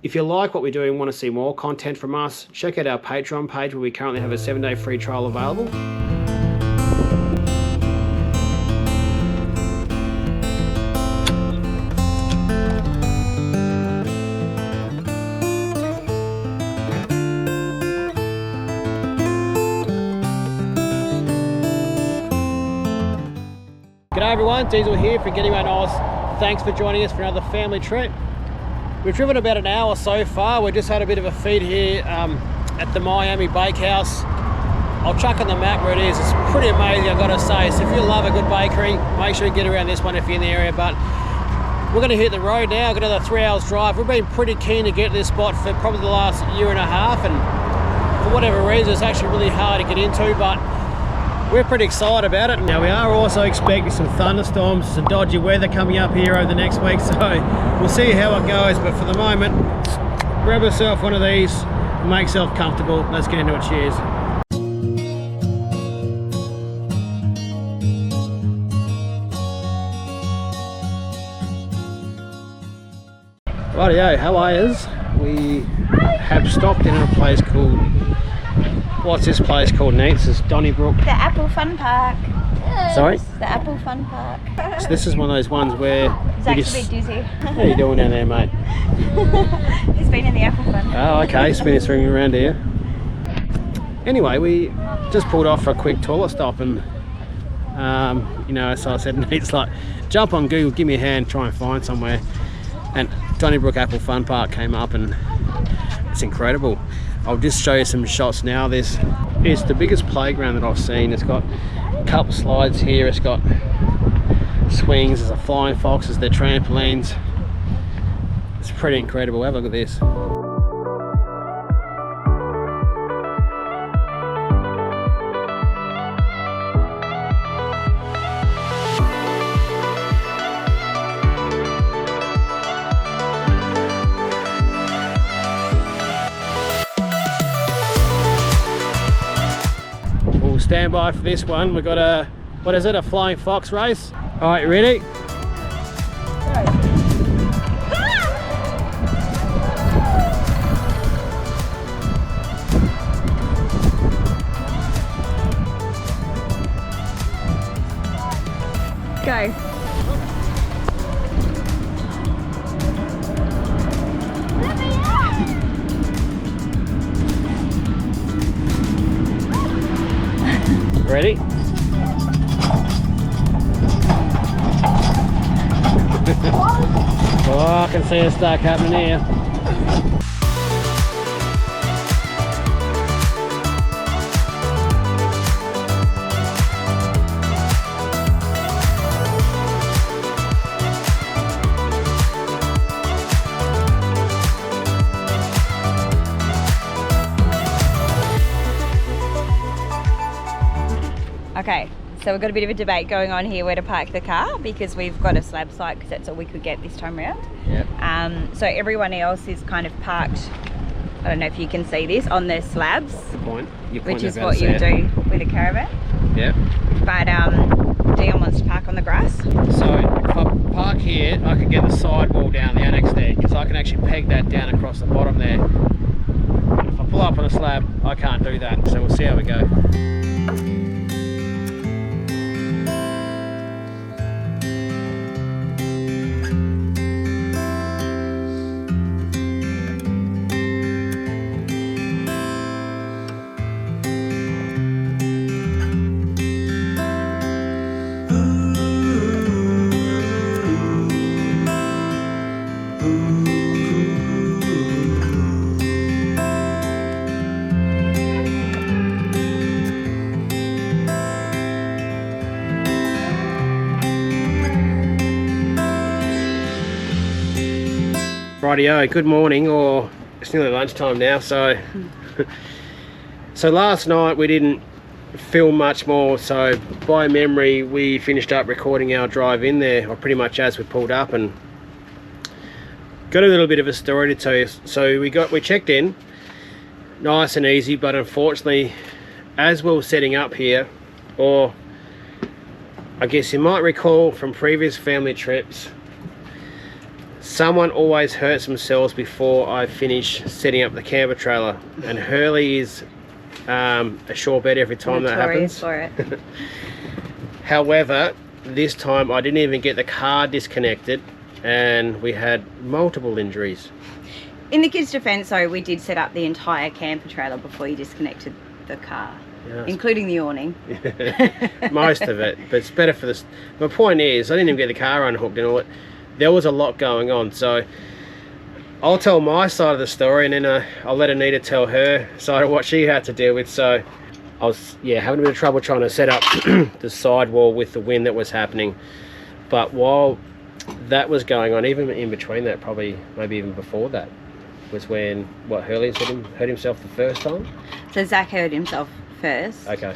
If you like what we do and want to see more content from us, check out our Patreon page where we currently have a 7-day free trial available. G'day everyone, Diesel here for Getting Away Nice. Thanks for joining us for another family trip. We've driven about an hour so far. We just had a bit of a feed here at the Miami Bakehouse. I'll chuck on the map where it is. It's pretty amazing, I've got to say. So if you love a good bakery, make sure you get around this one if you're in the area. But we're going to hit the road now. I've got another 3 hours drive. We've been pretty keen to get to this spot for probably the last year and a half, and for whatever reason it's actually really hard to get into, but we're pretty excited about it. Now we are also expecting some thunderstorms, some dodgy weather coming up here over the next week, so we'll see how it goes. But for the moment, grab yourself one of these, make yourself comfortable. Let's get into it. Cheers. Rightio, how are yous? We have stopped in a place called, what's this place called, Neats? It's Donnybrook. The Apple Fun Park. Sorry? The Apple Fun Park. So this is one of those ones where Zach's a bit dizzy. How are you doing down there, mate? He's been in the Apple Fun Park. Oh, okay, spinning swinging around here. Anyway, we just pulled off for a quick toilet stop, and you know, so I said, Neats, like, jump on Google, give me a hand, try and find somewhere. And Donnybrook Apple Fun Park came up, and it's incredible. I'll just show you some shots now. It's the biggest playground that I've seen. It's got a couple slides here, it's got swings, there's a flying fox, there's their trampolines. It's pretty incredible. Have a look at this. Stand by for this one. We've got a, what is it, a flying fox race. All right, you ready? Go. Ready? Oh, I can see a stack happening here. Okay, so we've got a bit of a debate going on here where to park the car, because we've got a slab site because that's all we could get this time around. Yep. So everyone else is kind of parked, I don't know if you can see this, on their slabs. Good point. Which is what you do with a caravan. Yep. But Dion wants to park on the grass. So if I park here, I can get the sidewall down the annex there, so I can actually peg that down across the bottom there. If I pull up on a slab, I can't do that, so we'll see how we go. Rightio, good morning, or it's nearly lunchtime now, so so last night we didn't film much more, so by memory we finished up recording our drive in there, or pretty much as we pulled up, and got a little bit of a story to tell you. So we checked in nice and easy, but unfortunately as we were setting up here, or I guess you might recall from previous family trips, someone always hurts themselves before I finish setting up the camper trailer, and Hurley is a sure bet every time that happens. For it. However, this time I didn't even get the car disconnected, and we had multiple injuries. In the kids' defence, though, we did set up the entire camper trailer before you disconnected the car, including the awning. Most of it, but it's better for this. My point is, I didn't even get the car unhooked and all it. There was a lot going on, so I'll tell my side of the story, and then I'll let Anita tell her side of what she had to deal with. So I was having a bit of trouble trying to set up the sidewall with the wind that was happening. But while that was going on, even in between that, probably maybe even before that, was when Hurley hurt himself the first time. So Zach hurt himself first. Okay.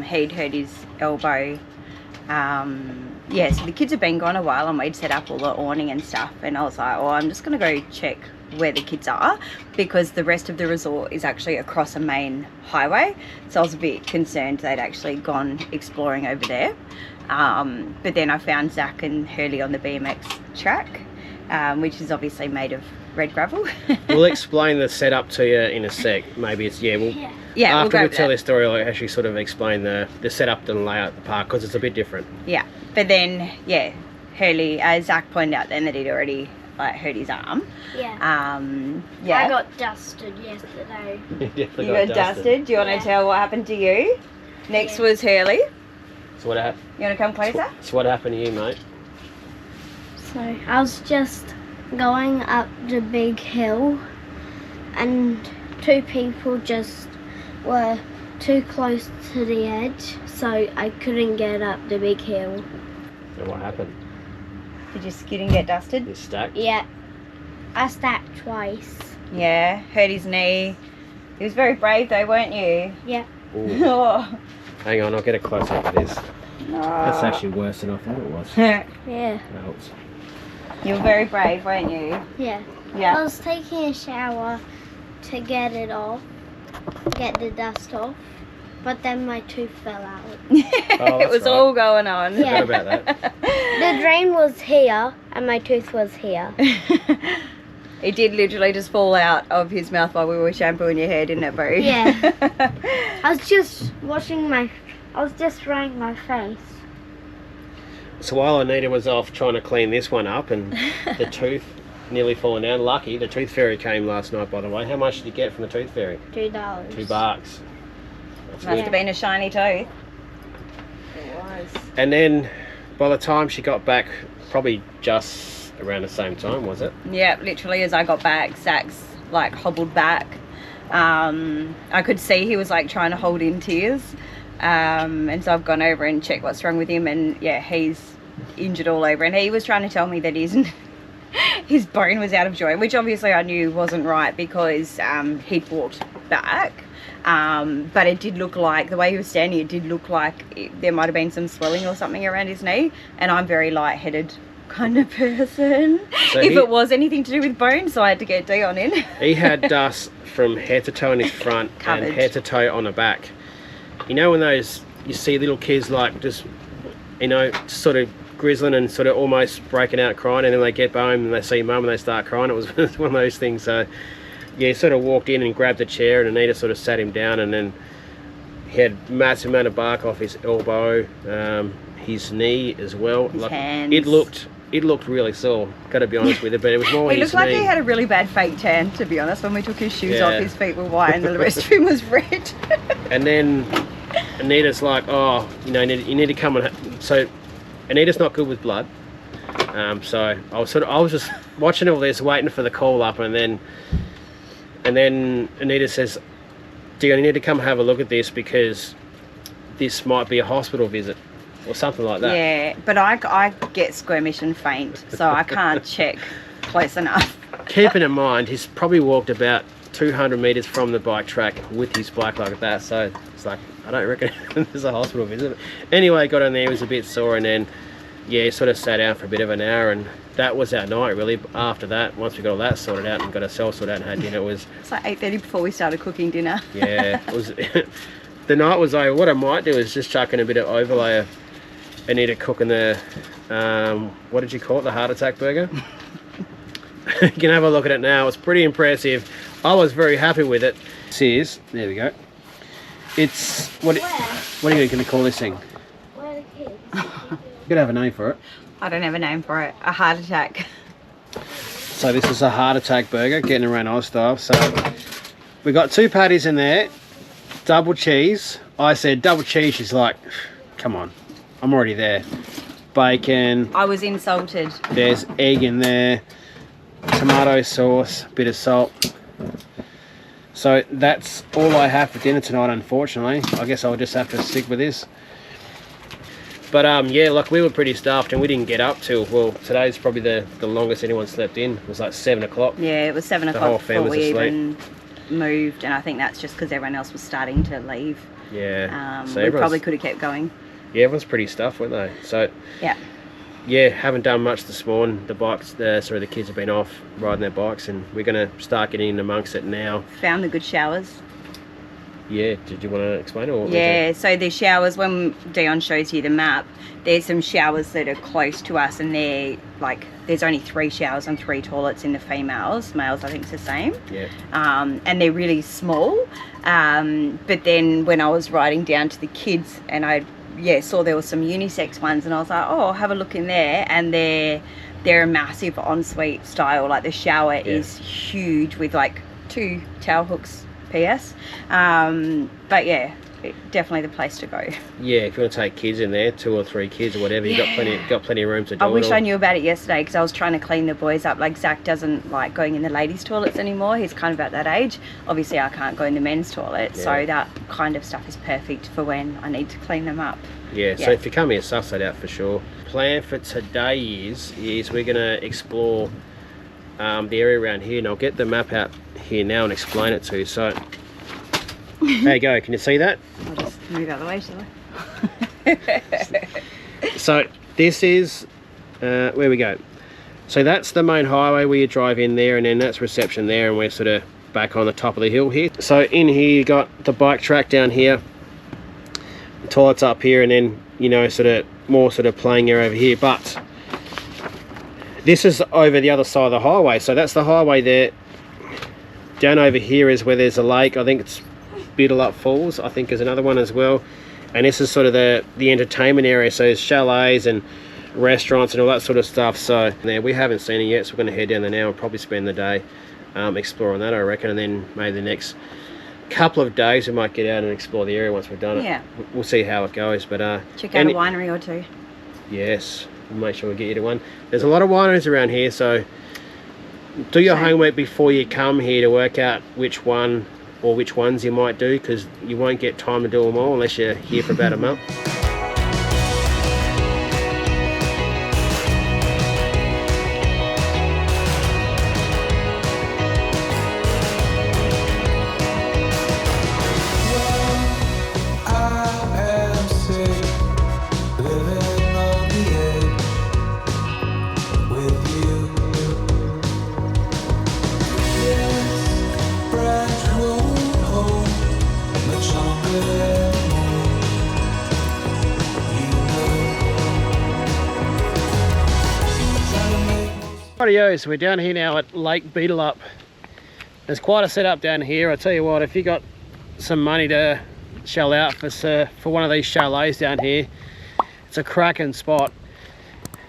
He'd hurt his elbow. So the kids have been gone a while, and we'd set up all the awning and stuff, and I was like, oh, I'm just gonna go check where the kids are, because the rest of the resort is actually across a main highway, so I was a bit concerned they'd actually gone exploring over there. But then I found Zach and Hurley on the BMX track, which is obviously made of red gravel. We'll explain the setup to you in a sec. Maybe it's after we tell this story, I'll actually sort of explain the setup and layout of the park, because it's a bit different. Yeah, but then Hurley, Zach pointed out then that he'd already hurt his arm. I got dusted yesterday. You got dusted. Do you want to tell what happened to you? Next was Hurley. So what happened? You want to come closer? So what happened to you, mate? So I was just going up the big hill, and two people just were too close to the edge, so I couldn't get up the big hill. And what happened? Did you skid and get dusted? You stacked? Yeah, I stacked twice. Yeah, hurt his knee. He was very brave though, weren't you? Yeah. Oh. Hang on, I'll get a close up of this. No. That's actually worse than I thought it was. Yeah. That helps. You were very brave, weren't you? Yeah. Yeah. I was taking a shower to get it off, get the dust off, but then my tooth fell out. It was all going on. Yeah. Forgot about that. The drain was here and my tooth was here. It did literally just fall out of his mouth while we were shampooing your hair, didn't it, Boo? Yeah. I was just drying my face. So while Anita was off trying to clean this one up, and the tooth nearly falling down, lucky the tooth fairy came last night, by the way. How much did you get from the tooth fairy? $2. $2. That's Must good. have been a shiny tooth. It was. And then by the time she got back, probably just around the same time, was it? Yeah, literally as I got back, Zach's hobbled back. I could see he was trying to hold in tears. And so I've gone over and checked what's wrong with him, and he's injured all over, and he was trying to tell me that his bone was out of joint, which obviously I knew wasn't right because he'd walked back, but it did look like, the way he was standing, it did look like there might have been some swelling or something around his knee, and I'm very light-headed kind of person, so if it was anything to do with bones, so I had to get Dion in. He had dust from head to toe in his front and head to toe on the back. You know when you see little kids just, sort of grizzling and sort of almost breaking out crying, and then they get home and they see mum and they start crying. It was one of those things. So he sort of walked in and grabbed a chair, and Anita sort of sat him down, and then he had a massive amount of bark off his elbow, his knee as well. His hands. It looked really sore, got to be honest with you, but it was more He his looked like knee. he had a really bad fake tan, to be honest. When we took his shoes off, his feet were white and the rest of him was red. And then Anita's like, oh, you need to come and... So Anita's not good with blood. So I was just watching all this, waiting for the call up, and then Anita says, "Dion, you need to come have a look at this because this might be a hospital visit." Or something like that. Yeah, but I get squirmish and faint, so I can't check close enough. Keeping in mind, he's probably walked about 200 metres from the bike track with his bike like that, so it's like, I don't reckon there's a hospital visit. Anyway, got in there, he was a bit sore, and then, sort of sat down for a bit of an hour, and that was our night, really. After that, once we got all that sorted out and got ourselves sorted out and had dinner, it was... It's like 8:30 before we started cooking dinner. Yeah, it was... The night was over. What I might do is just chuck in a bit of overlay of Anita cooking the, what did you call it, the heart attack burger? You can have a look at it now. It's pretty impressive. I was very happy with it. This is, there we go. It's, what are you going to call this thing? Where are the kids? You're going to have a name for it. I don't have a name for it. A heart attack. So this is a heart attack burger, getting around Oz style. So we got 2 patties in there, double cheese. I said double cheese. She's like, come on, I'm already there. Bacon. I was insulted. There's egg in there, tomato sauce, bit of salt. So that's all I have for dinner tonight, unfortunately. I guess I'll just have to stick with this. But yeah, like we were pretty stuffed and we didn't get up till, well, today's probably the longest anyone slept in. It was like 7 o'clock. Yeah, it was 7 The whole o'clock before family's we asleep. even moved, and I think that's just because everyone else was starting to leave. Yeah. So We probably could have kept going. Yeah, everyone's pretty stuffed, weren't they? So yeah, haven't done much this morning. The bikes, sorry, the kids have been off riding their bikes, and we're going to start getting in amongst it now. Found the good showers. Yeah, did you want to explain it? Or Yeah, so the showers, when Dion shows you the map, there's some showers that are close to us, and they're like, there's only 3 showers and 3 toilets in the females. Males, I think, it's the same. Yeah. And they're really small. But then when I was riding down to the kids, and I saw there were some unisex ones, and I was like, oh, I'll have a look in there, and they're a massive ensuite style. Like the shower is huge with like 2 towel hooks PS. But yeah, definitely the place to go. Yeah, if you want to take kids in there, 2 or 3 kids or whatever, you got plenty of room to do I it wish all. I knew about it yesterday, because I was trying to clean the boys up. Like Zach doesn't like going in the ladies' toilets anymore. He's kind of at that age. Obviously I can't go in the men's toilet, so that kind of stuff is perfect for when I need to clean them up. Yeah, so if you come here, suss that out for sure. Plan for today is we're going to explore the area around here, and I'll get the map out here now and explain it to you. So there you go, can you see that? I'll just move out of the way, shall I? So this is where we go. So that's the main highway where you drive in there, and then that's reception there, and we're sort of back on the top of the hill here. So in here you got the bike track down here, the toilets up here, and then, you know, sort of more sort of playing area over here. But this is over the other side of the highway, so that's the highway there. Down over here is where there's a lake. I think it's Beedelup Falls, I think is another one as well. And this is sort of the entertainment area, so there's chalets and restaurants and all that sort of stuff. So there, we haven't seen it yet, so we're going to head down there now and probably spend the day exploring that, I reckon. And then maybe the next couple of days we might get out and explore the area once we've done it. Yeah. We'll see how it goes. But check out a winery or 2. Yes, we'll make sure we get you to one. There's a lot of wineries around here, so do your homework before you come here to work out which one or which ones you might do, because you won't get time to do them all unless you're here for about a month. Rightio, so we're down here now at Lake Beedelup. There's quite a setup down here. I tell you what, if you got some money to shell out for one of these chalets down here, it's a cracking spot.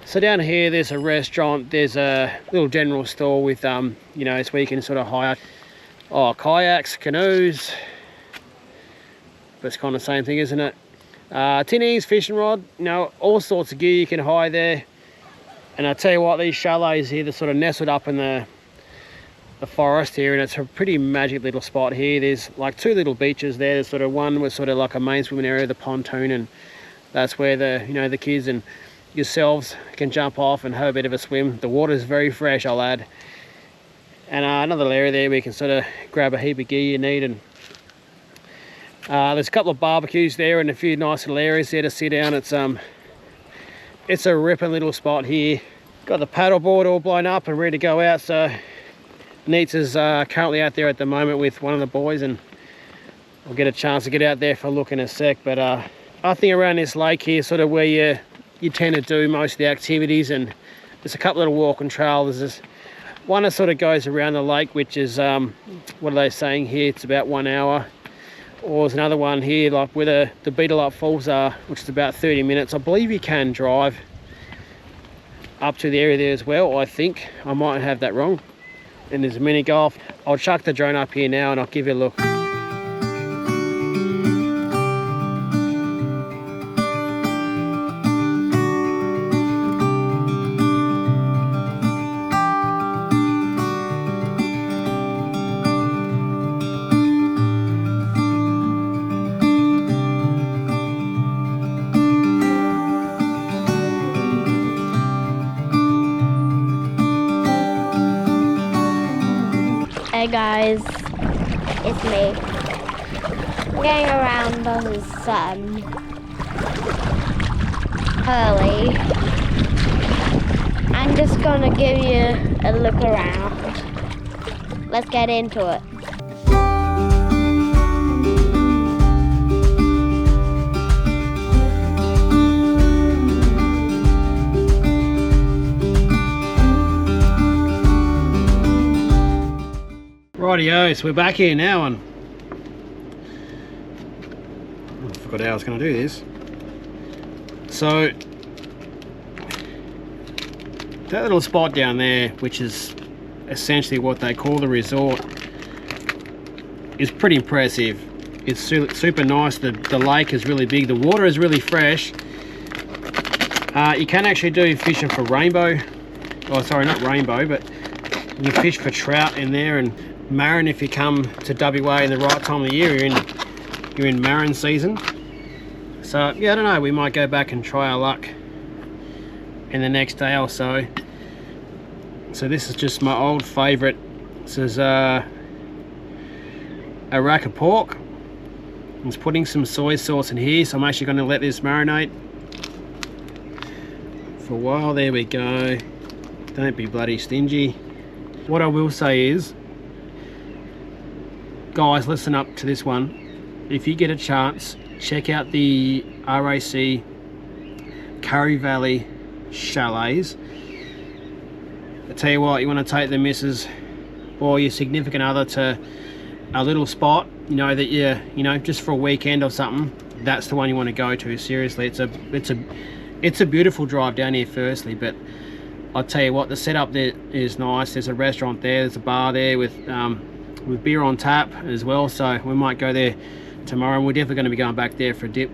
So down here there's a restaurant, there's a little general store with you know, it's where you can sort of hire kayaks, canoes, but it's kind of the same thing, isn't it? Tinnies, fishing rod, you know, all sorts of gear you can hire there. And I tell you what, these chalets here, they're sort of nestled up in the forest here, and it's a pretty magic little spot here. There's like 2 little beaches there. There's sort of one with sort of like a main swimming area, the pontoon, and that's where the kids and yourselves can jump off and have a bit of a swim. The water's very fresh, I'll add. And another area there where you can sort of grab a heap of gear you need. And there's a couple of barbecues there and a few nice little areas there to sit down. It's a ripping little spot here. Got the paddleboard all blown up and ready to go out. So Neats is currently out there at the moment with one of the boys, and I'll get a chance to get out there for a look in a sec. But I think around this lake here, sort of where you tend to do most of the activities, and there's a couple little walking trails. There's One that sort of goes around the lake, which is, what are they saying here? It's about 1 hour. Or there's another one here, like where the Beedelup Falls are, which is about 30 minutes. I believe you can drive up to the area there as well, I think. I might have that wrong. And there's a mini golf. I'll chuck the drone up here now and I'll give you a look. Hey guys, it's me. Going around the sun early. I'm just gonna give you a look around. Let's get into it. Rightio, so we're back here now and I forgot how I was going to do this. So that little spot down there, which is essentially what they call the resort, is pretty impressive. It's super nice. The lake is really big. The water is really fresh. You can actually do fishing for rainbow. Oh, sorry, not rainbow, but you can fish for trout in there, and marron if you come to WA in the right time of the year. You're in marron season. So yeah, I don't know, we might go back and try our luck in the next day or so. So this is just my old favorite. This is a rack of pork. I'm just putting some soy sauce in here, so I'm actually going to let this marinate for a while. There we go. Don't be bloody stingy. What I will say is, guys, listen up to this one. If you get a chance, check out the RAC Karri Valley chalets. I tell you what, you want to take the missus or your significant other to a little spot, you know, that you know, just for a weekend or something, that's the one you want to go to. Seriously, it's a beautiful drive down here firstly, but I'll tell you what, the setup there is nice. There's a restaurant there, there's a bar there with beer on tap as well, so we might go there tomorrow, and we're definitely going to be going back there for a dip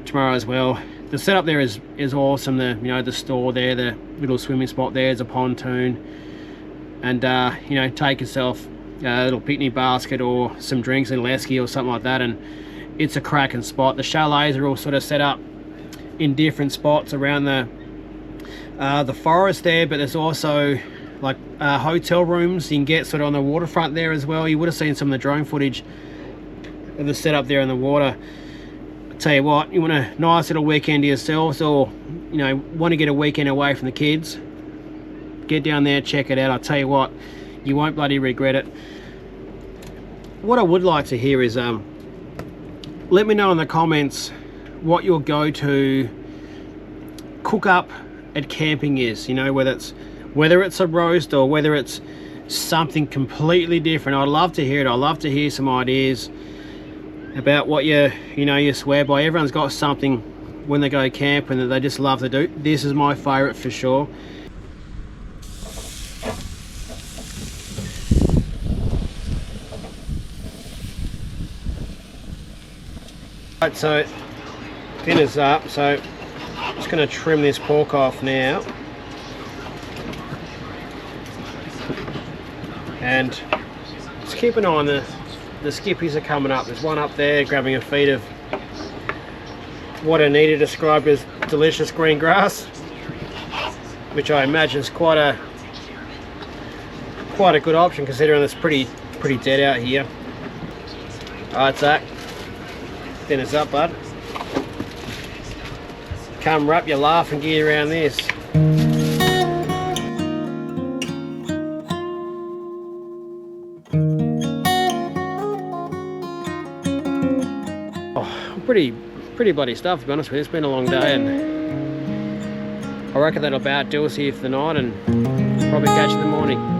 tomorrow as well. The setup there is awesome. The store there, the little swimming spot there is a pontoon, and you know, take yourself a little picnic basket or some drinks, a little esky or something like that, and it's a cracking spot. The chalets are all sort of set up in different spots around the forest there, but there's also like hotel rooms you can get sort of on the waterfront there as well. You would have seen some of the drone footage of the setup there in the water. I tell you what, you want a nice little weekend to yourselves, or you know, want to get a weekend away from the kids, get down there, check it out. I tell you what, you won't bloody regret it. What I would like to hear is let me know in the comments what your go-to cook up at camping is. You know, whether it's a roast or whether it's something completely different. I'd love to hear it. I'd love to hear some ideas about what you swear by. Everyone's got something when they go camping that they just love to do. This is my favorite for sure. Right, so dinner's up, so I'm just going to trim this pork off now. And just keep an eye on the skippies are coming up. There's one up there grabbing a feed of what Anita described as delicious green grass, which I imagine is quite a good option considering it's pretty dead out here. Alright, Zach, dinner's up, bud. Come wrap your laughing gear around this. Pretty bloody stuff, to be honest with you. It's been a long day, and I reckon that'll about do us here for the night, and probably catch you in the morning.